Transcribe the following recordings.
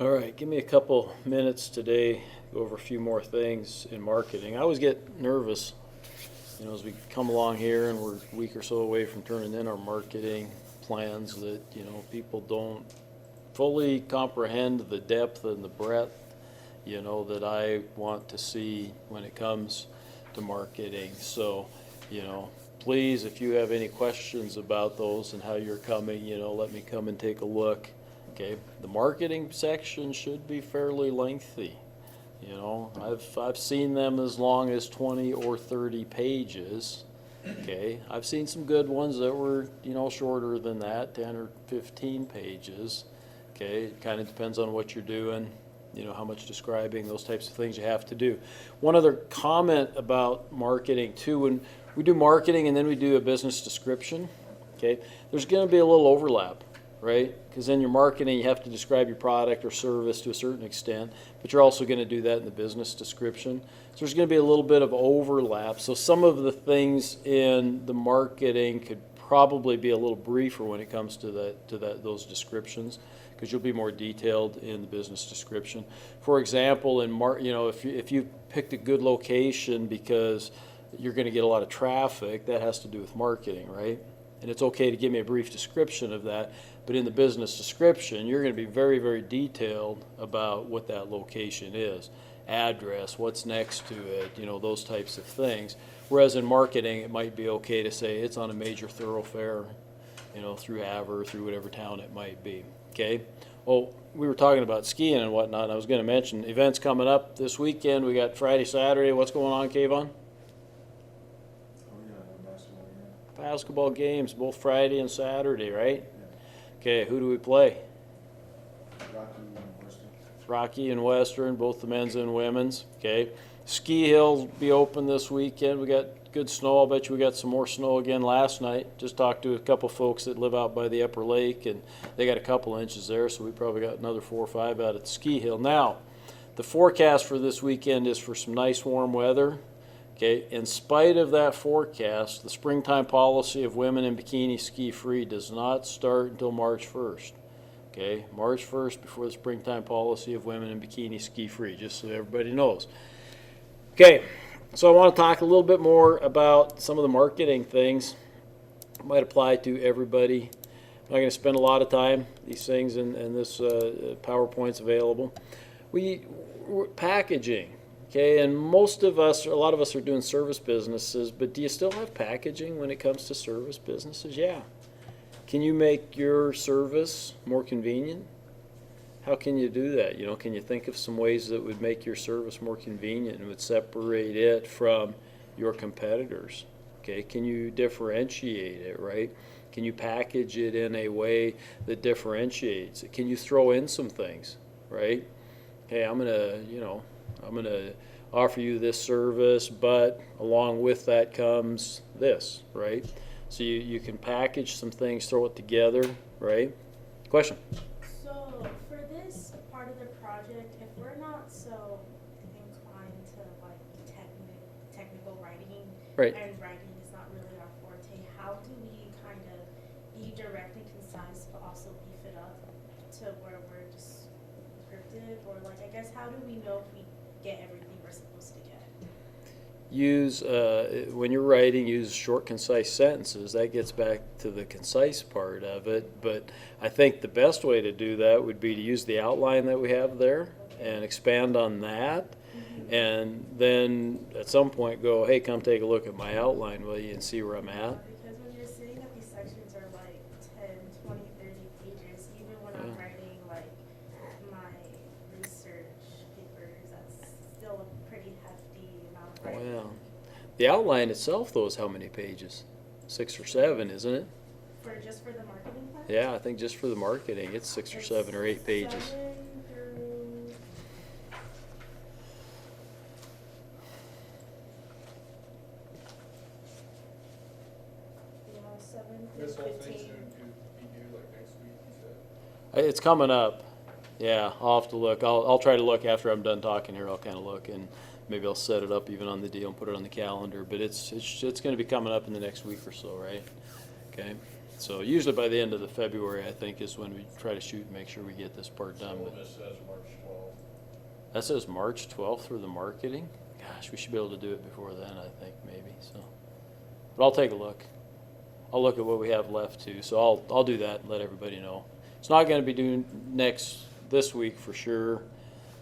All right, give me a couple minutes today, go over a few more things in marketing. I always get nervous, as we come along here and we're a week or so away from turning in our marketing plans that, people don't fully comprehend the depth and the breadth, that I want to see when it comes to marketing. So, please, if you have any questions about those and how you're coming, let me come and take a look. Okay, the marketing section should be fairly lengthy. I've seen them as long as 20 or 30 pages. Okay, I've seen some good ones that were, shorter than that, 10 or 15 pages. Okay, it kind of depends on what you're doing, how much describing, those types of things you have to do. One other comment about marketing too, when we do marketing and then we do a business description, okay, there's going to be a little overlap, right? Because in your marketing, you have to describe your product or service to a certain extent, but you're also going to do that in the business description. So there's going to be a little bit of overlap. So some of the things in the marketing could probably be a little briefer when it comes to those descriptions, because you'll be more detailed in the business description. For example, if you picked a good location because you're going to get a lot of traffic, that has to do with marketing, right? And it's okay to give me a brief description of that, but in the business description, you're going to be very, very detailed about what that location is, address, what's next to it, those types of things. Whereas in marketing, it might be okay to say it's on a major thoroughfare, through Havre, through whatever town it might be. Okay. Well, we were talking about skiing and whatnot, and I was going to mention events coming up this weekend. We got Friday, Saturday. What's going on, Kayvon? Basketball games, both Friday and Saturday, right? Yeah. Okay, who do we play? Rocky and Western, both the men's and women's. Okay. Ski Hill will be open this weekend. We got good snow. I'll bet you we got some more snow again last night. Just talked to a couple folks that live out by the upper lake, and they got a couple inches there, so we probably got another 4 or 5 out at the Ski Hill. Now, the forecast for this weekend is for some nice warm weather. Okay, in spite of that forecast, the springtime policy of women in bikini ski free does not start until March 1st. Okay, March 1st before the springtime policy of women in bikini ski free, just so everybody knows. Okay, so I want to talk a little bit more about some of the marketing things that might apply to everybody. I'm not going to spend a lot of time, these things, and this PowerPoint's available. Packaging. Okay, and a lot of us are doing service businesses, but do you still have packaging when it comes to service businesses? Yeah. Can you make your service more convenient? How can you do that? Can you think of some ways that would make your service more convenient and would separate it from your competitors? Okay, can you differentiate it, right? Can you package it in a way that differentiates it? Can you throw in some things, right? Hey, I'm gonna offer you this service, but along with that comes this, right? So you can package some things, throw it together, right? Question? So for this part of the project, if we're not so inclined to like technical writing, right, and writing is not really our forte, how do we kind of be direct and concise but also beef it up to where we're descriptive, or like I guess how do we know if we get everything we're supposed to get? When you're writing, use short, concise sentences. That gets back to the concise part of it. But I think the best way to do that would be to use the outline that we have there and expand on that. Mm-hmm. And then at some point go, hey, come take a look at my outline, will you, and see where I'm at. Because when you're saying that these sections are like 10, 20, 30 pages, even when I'm writing like my research papers, that's still a pretty hefty amount of writing. Well, the outline itself, though, is how many pages? 6 or 7, isn't it? Just for the marketing part? Yeah, I think just for the marketing, it's 6 or 7 or 8 pages. 7 through... Yeah, 7 through 15. This whole thing should be due like next week, you said? It's coming up. Yeah, I'll have to look. I'll try to look after I'm done talking here. I'll kind of look, and maybe I'll set it up even on the deal and put it on the calendar. But it's going to be coming up in the next week or so, right? Okay. So usually by the end of the February, I think, is when we try to shoot and make sure we get this part done. So But this says March 12th. that says March 12th for the marketing. Gosh, we should be able to do it before then, I think, maybe. So, but I'll take a look. I'll look at what we have left too. So I'll do that and let everybody know. It's not going to be due this week for sure.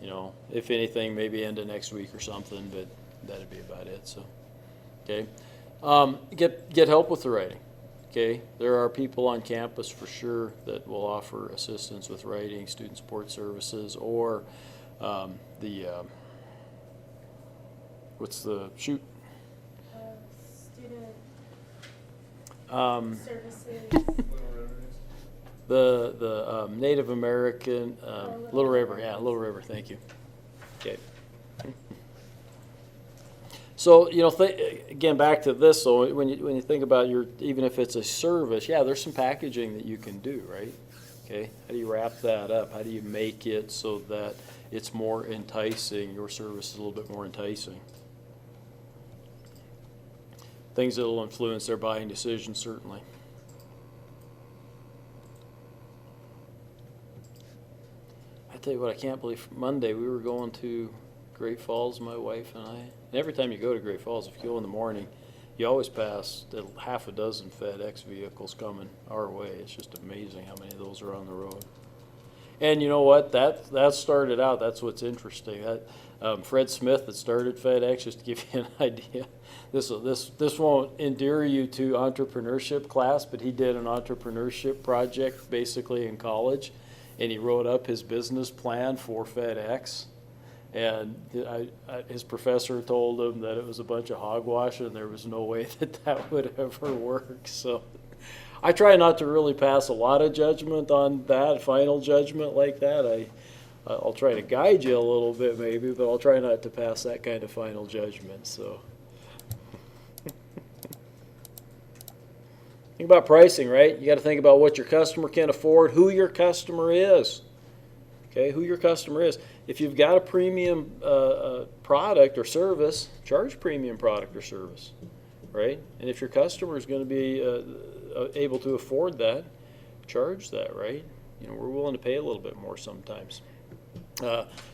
You know, if anything, maybe end of next week or something. But that'd be about it. So, okay. Get help with the writing. Okay, there are people on campus for sure that will offer assistance with writing, student support services, or what's the shoot? Student services. The Native American Little River, yeah, Little River. Thank you. Okay. So, you know, again, back to this. So when you think about even if it's a service, yeah, there's some packaging that you can do, right? Okay, how do you wrap that up? How do you make it so that it's more enticing? Your service is a little bit more enticing. Things that will influence their buying decisions, certainly. I tell you what, I can't believe Monday we were going to Great Falls, my wife and I. And every time you go to Great Falls, if you go in the morning, you always pass half a dozen FedEx vehicles coming our way. It's just amazing how many of those are on the road. And you know what? That started out. That's what's interesting. Fred Smith that started FedEx, just to give you an idea. This won't endear you to entrepreneurship class, but he did an entrepreneurship project basically in college, and he wrote up his business plan for FedEx. And his professor told him that it was a bunch of hogwash and there was no way that would ever work. So I try not to really pass a lot of judgment on that, final judgment like that. I'll try to guide you a little bit maybe, but I'll try not to pass that kind of final judgment. So think about pricing, right? You got to think about what your customer can afford, who your customer is. Okay, who your customer is. If you've got a premium product or service, charge premium product or service, right? And if your customer is going to be able to afford that, charge that, right? You know, we're willing to pay a little bit more sometimes.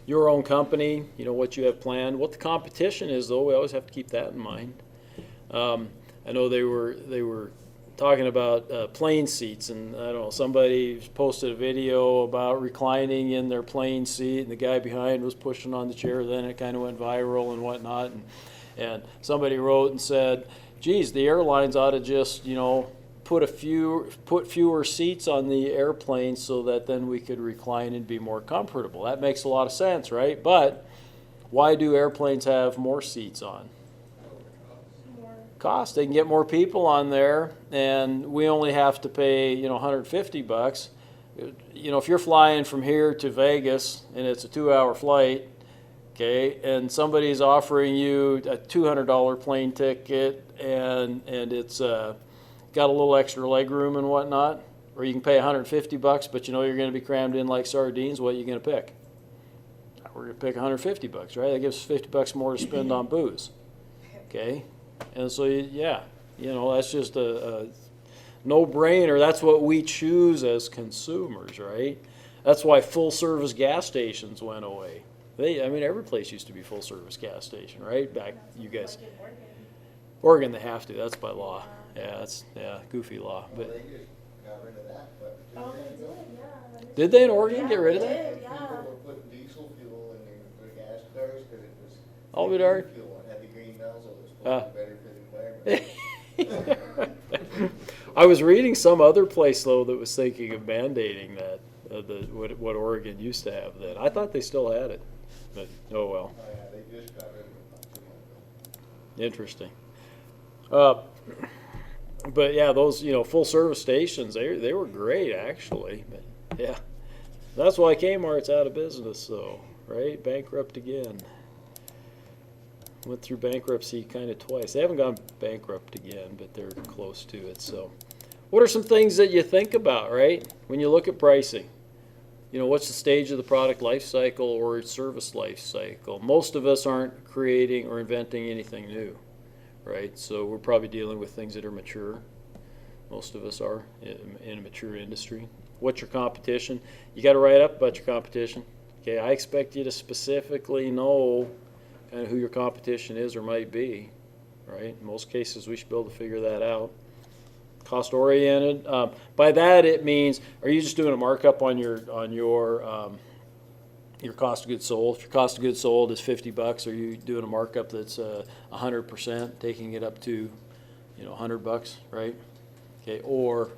Your own company, you know, what you have planned. What the competition is, though, we always have to keep that in mind. I know they were talking about plane seats, and I don't know, somebody posted a video about reclining in their plane seat, and the guy behind was pushing on the chair. Then it kind of went viral and whatnot, and somebody wrote and said, geez, the airlines ought to just, you know, put fewer seats on the airplane so that then we could recline and be more comfortable. That makes a lot of sense, right? But why do airplanes have more seats on? Cost. They can get more people on there, and we only have to pay, you know, $150. You know, if you're flying from here to Vegas and it's a 2-hour flight, okay, and somebody's offering you a $200 plane ticket and it's got a little extra leg room and whatnot, or you can pay $150, but you know you're going to be crammed in like sardines, what are you going to pick? We're going to pick $150, right? That gives us $50 more to spend on booze, okay? And so, yeah, you know, that's just a no-brainer. That's what we choose as consumers, right? That's why full-service gas stations went away. Every place used to be full-service gas station, right? Back, you guys. Like in Oregon, they have to. That's by law. Yeah, that's goofy law. Well, But they just got rid of that, but. Oh, they did, yeah. did they in Oregon Yeah, get rid of they that? did, yeah. People were putting diesel fuel in their gas cars because it was. Oh, we darn. Fuel and had the green nozzle, it was Ah. supposed to be better for the environment. I was reading some other place though that was thinking of mandating that what Oregon used to have then. I thought they still had it, but oh well. Oh, yeah, they just got rid of it not too long ago. Interesting. But yeah, those, you know, full service stations, they were great actually. But yeah, that's why Kmart's out of business, though, right? Bankrupt again. Went through bankruptcy kind of twice. They haven't gone bankrupt again, but they're close to it. So, what are some things that you think about, right, when you look at pricing? You know, what's the stage of the product life cycle or service life cycle? Most of us aren't creating or inventing anything new, right? So we're probably dealing with things that are mature. Most of us are in a mature industry. What's your competition? You got to write up about your competition. Okay, I expect you to specifically know kind of who your competition is or might be, right? In most cases, we should be able to figure that out. Cost oriented. By that, it means, are you just doing a markup on your cost of goods sold? If your cost of goods sold is $50, are you doing a markup that's 100%, taking it up to $100, right? Okay, or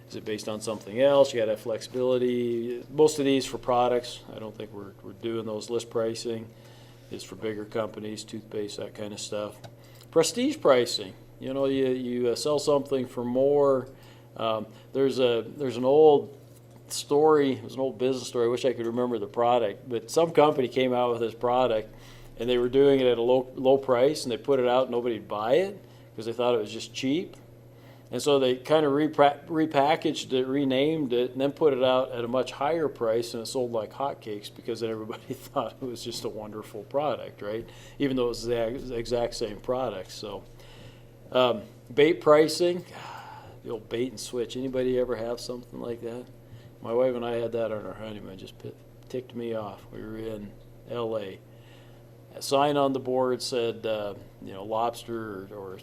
is it based on something else? You got to have flexibility. Most of these for products, I don't think we're doing those. List pricing is for bigger companies, toothpaste, that kind of stuff. Prestige pricing. You sell something for more. There's an old story. It was an old business story. I wish I could remember the product, but some company came out with this product, and they were doing it at a low price, and they put it out, and nobody'd buy it because they thought it was just cheap. And so they kind of repackaged it, renamed it, and then put it out at a much higher price, and it sold like hotcakes because then everybody thought it was just a wonderful product, right? Even though it was the exact same product. So bait pricing, the old bait and switch. Anybody ever have something like that? My wife and I had that on our honeymoon. It just ticked me off. We were in L.A. A sign on the board said, lobster or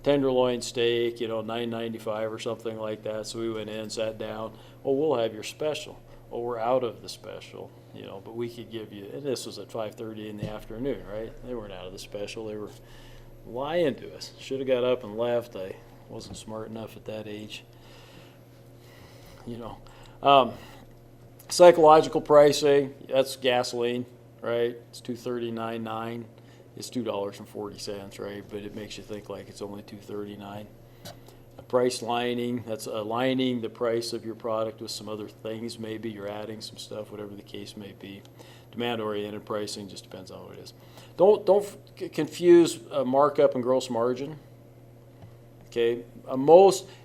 tenderloin steak, $9.95 or something like that. So we went in, sat down. Oh, we'll have your special. Oh, we're out of the special, but we could give you. And this was at 5:30 in the afternoon, right? They weren't out of the special. They were lying to us. Should have got up and left. I wasn't smart enough at that age. Psychological pricing. That's gasoline, right? It's $2.39.9. It's $2.40, right? But it makes you think like it's only $2.39. Price lining, that's aligning the price of your product with some other things. Maybe you're adding some stuff, whatever the case may be. Demand-oriented pricing just depends on what it is. Don't confuse markup and gross margin. Okay,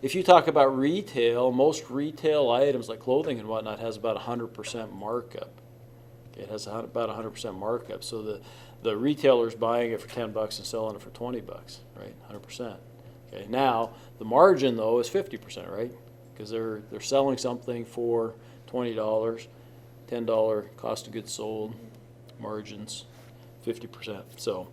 if you talk about retail, most retail items like clothing and whatnot has about 100% markup. Okay, it has about 100% markup. So the retailer's buying it for $10 and selling it for $20, right? 100%. Okay, now the margin though is 50%, right? Because they're selling something for $20, $10 cost of goods sold, margins 50%. So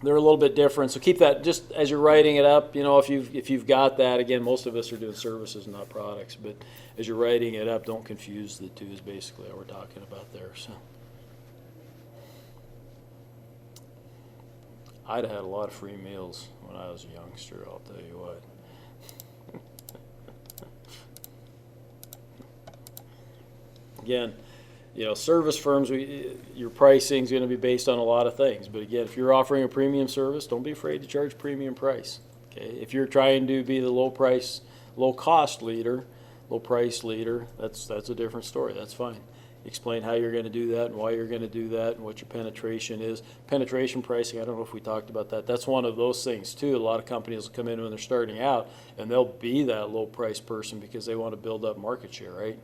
they're a little bit different. So keep that just as you're writing it up. If you've got that, again, most of us are doing services, not products. But as you're writing it up, don't confuse the two. Is basically what we're talking about there. So I'd have had a lot of free meals when I was a youngster. I'll tell you what. Again, service firms, your pricing is going to be based on a lot of things. But again, if you're offering a premium service, don't be afraid to charge premium price. Okay, if you're trying to be the low price leader, that's a different story. That's fine. Explain how you're going to do that and why you're going to do that and what your penetration is. Penetration pricing, I don't know if we talked about that. That's one of those things too. A lot of companies will come in when they're starting out and they'll be that low price person because they want to build up market share, right?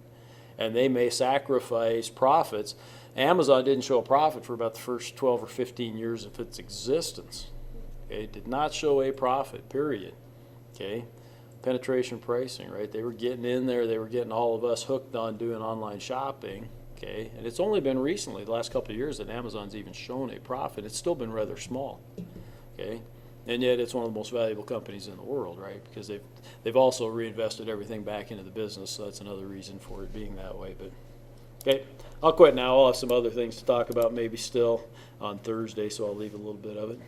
And they may sacrifice profits. Amazon didn't show a profit for about the first 12 or 15 years of its existence. Okay, it did not show a profit, period. Okay, penetration pricing, right? They were getting in there. They were getting all of us hooked on doing online shopping. Okay, and it's only been recently, the last couple of years, that Amazon's even shown a profit. It's still been rather small. Okay, and yet it's one of the most valuable companies in the world, right? Because they've also reinvested everything back into the business, so that's another reason for it being that way. But okay, I'll quit now. I'll have some other things to talk about maybe still on Thursday, so I'll leave a little bit of it.